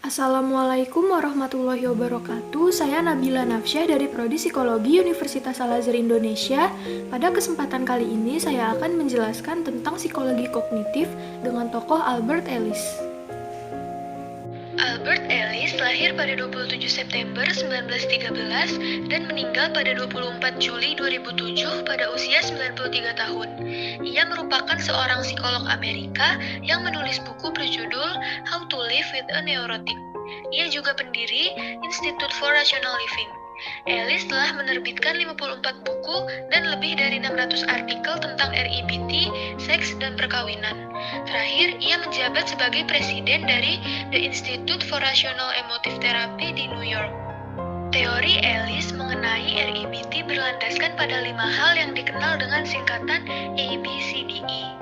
Assalamualaikum warahmatullahi wabarakatuh. Saya Nabila Nafsyah dari Prodi Psikologi Universitas Al-Azhar Indonesia. Pada kesempatan kali ini saya akan menjelaskan tentang psikologi kognitif dengan tokoh Albert Ellis. Albert Ellis lahir pada 27 September 1913 dan meninggal pada 24 Juli 2007 pada usia 93 tahun. Ia merupakan seorang psikolog Amerika yang menulis buku berjudul How to Live with a Neurotic. Ia juga pendiri Institute for Rational Living. Ellis telah menerbitkan 54 buku dan lebih dari 600 artikel tentang REBT, seks, dan perkawinan. Terakhir, ia menjabat sebagai presiden dari The Institute for Rational Emotive Therapy di New York. Teori Ellis mengenai REBT berlandaskan pada 5 hal yang dikenal dengan singkatan ABCDE.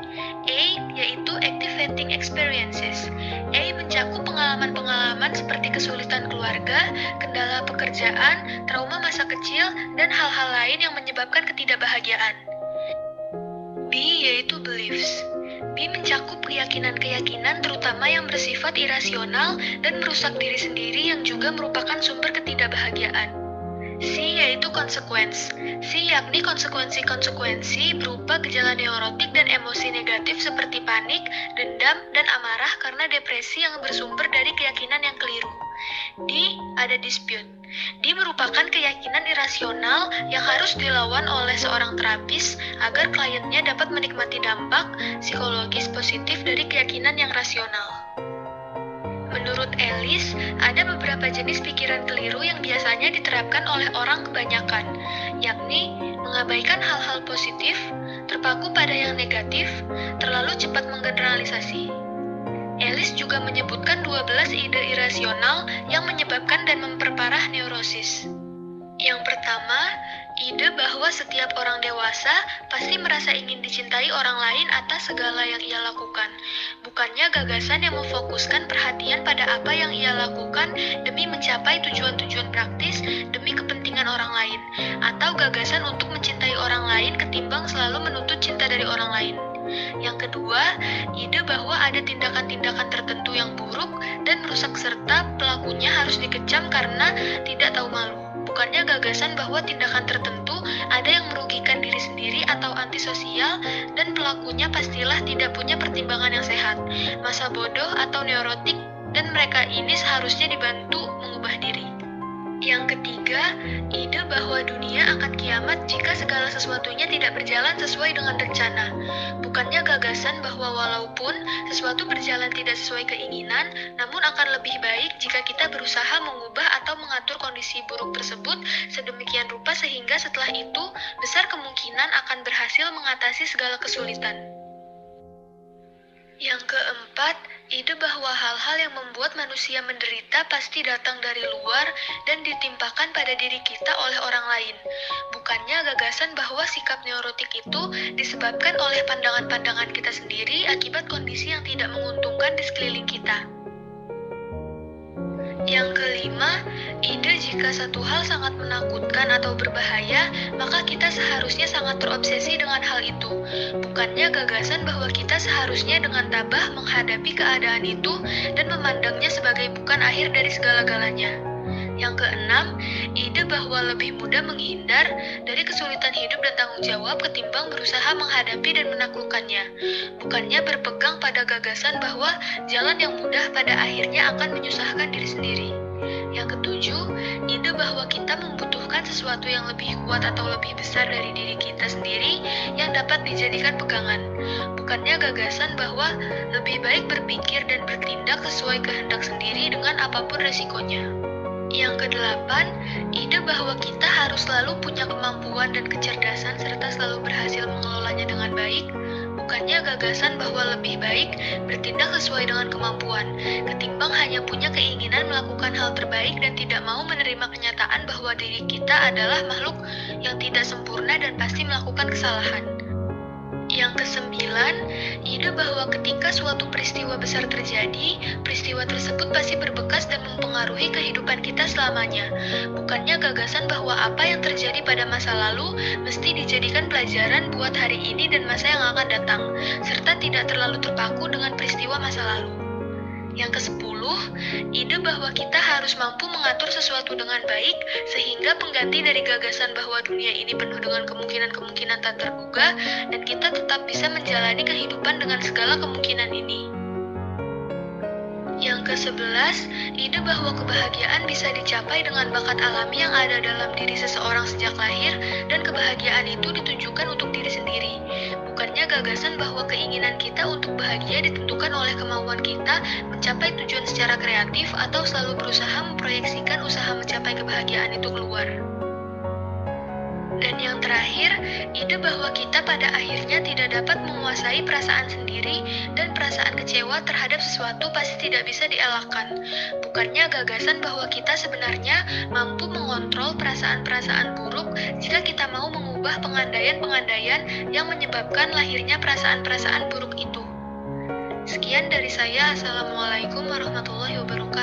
A yaitu Activating Experiences. A mencakup pengalaman-pengalaman seperti kesulitan keluarga, kendala pekerjaan, trauma masa kecil, dan hal-hal lain yang menyebabkan ketidakbahagiaan. B yaitu Beliefs. B mencakup keyakinan-keyakinan terutama yang bersifat irasional dan merusak diri sendiri yang juga merupakan sumber ketidakbahagiaan. C yaitu Consequence. C yakni konsekuensi-konsekuensi berupa gejala neurotik dan emosi negatif seperti panik, dendam, dan amarah karena depresi yang bersumber dari keyakinan yang keliru. D ada Dispute. D merupakan keyakinan irasional yang harus dilawan oleh seorang terapis agar kliennya dapat menikmati dampak psikologis positif dari keyakinan yang rasional. Menurut Ellis, ada beberapa jenis pikiran keliru yang biasanya diterapkan oleh orang kebanyakan, yakni mengabaikan hal-hal positif, terpaku pada yang negatif, terlalu cepat menggeneralisasi. Ellis juga menyebutkan 12 ide irasional yang menyebabkan dan memperparah neurosis. Yang pertama, ide bahwa setiap orang dewasa pasti merasa ingin dicintai orang lain atas segala yang ia lakukan. Bukannya gagasan yang memfokuskan perhatian pada apa yang ia lakukan demi mencapai tujuan-tujuan praktis demi kepentingan orang lain, atau gagasan untuk mencintai orang lain ketimbang selalu menuntut cinta dari orang lain. Yang kedua, ide bahwa ada tindakan-tindakan tertentu yang buruk dan merusak serta pelakunya harus dikecam karena tidak tahu malu. Bukannya gagasan bahwa tindakan tertentu ada yang merugikan diri sendiri atau antisosial dan pelakunya pastilah tidak punya pertimbangan yang sehat, masa bodoh atau neurotik, dan mereka ini seharusnya dibantu mengubah diri. Yang ketiga, ide bahwa dunia akan kiamat jika segala sesuatunya tidak berjalan sesuai dengan rencana. Bukannya gagasan bahwa walaupun sesuatu berjalan tidak sesuai keinginan, namun akan lebih baik jika kita berusaha mengubah atau mengatur kondisi buruk tersebut sedemikian rupa sehingga setelah itu besar kemungkinan akan berhasil mengatasi segala kesulitan. Yang keempat, ide bahwa hal-hal yang membuat manusia menderita pasti datang dari luar dan ditimpakan pada diri kita oleh orang lain. Bukannya gagasan bahwa sikap neurotik itu disebabkan oleh pandangan-pandangan kita sendiri akibat kondisi yang tidak menguntungkan di sekeliling kita. Yang kelima, ide jika satu hal sangat menakutkan atau berbahaya, maka kita seharusnya sangat terobsesi dengan hal itu. Bukannya gagasan bahwa kita seharusnya dengan tabah menghadapi keadaan itu dan memandangnya sebagai bukan akhir dari segala-galanya. Yang keenam, ide bahwa lebih mudah menghindar dari kesulitan hidup dan tanggung jawab ketimbang berusaha menghadapi dan menaklukkannya. Bukannya berpegang pada gagasan bahwa jalan yang mudah pada akhirnya akan menyusahkan diri sendiri. Yang ketujuh, ide bahwa kita membutuhkan sesuatu yang lebih kuat atau lebih besar dari diri kita sendiri yang dapat dijadikan pegangan. Bukannya gagasan bahwa lebih baik berpikir dan bertindak sesuai kehendak sendiri dengan apapun resikonya. Yang kedelapan, ide bahwa kita harus selalu punya kemampuan dan kecerdasan serta selalu berhasil mengelolanya dengan baik, bukannya gagasan bahwa lebih baik bertindak sesuai dengan kemampuan, ketimbang hanya punya keinginan melakukan hal terbaik dan tidak mau menerima kenyataan bahwa diri kita adalah makhluk yang tidak sempurna dan pasti melakukan kesalahan. Yang kesembilan, ide bahwa ketika suatu peristiwa besar terjadi, peristiwa tersebut pasti berbekas dan mempengaruhi kehidupan kita selamanya. Bukannya gagasan bahwa apa yang terjadi pada masa lalu mesti dijadikan pelajaran buat hari ini dan masa yang akan datang, serta tidak terlalu terpaku dengan peristiwa masa lalu. Yang ke-10, Ide bahwa kita harus mampu mengatur sesuatu dengan baik, sehingga pengganti dari gagasan bahwa dunia ini penuh dengan kemungkinan-kemungkinan tak terduga, dan kita tetap bisa menjalani kehidupan dengan segala kemungkinan ini. Yang ke-11, ide bahwa kebahagiaan bisa dicapai dengan bakat alami yang ada dalam diri seseorang sejak lahir, dan kebahagiaan itu ditunjukkan untuk diri sendiri. Bukannya gagasan bahwa keinginan kita untuk bahagia ditentukan oleh kemauan kita mencapai tujuan secara kreatif atau selalu berusaha memproyeksikan usaha mencapai kebahagiaan itu keluar. Dan yang terakhir, ide bahwa kita pada akhirnya tidak dapat menguasai perasaan sendiri dan perasaan kecewa terhadap sesuatu pasti tidak bisa dielakkan. Bukannya gagasan bahwa kita sebenarnya mampu mengontrol perasaan-perasaan buruk jika kita mau mengubah pengandaian-pengandaian yang menyebabkan lahirnya perasaan-perasaan buruk itu. Sekian dari saya. Assalamualaikum warahmatullahi wabarakatuh.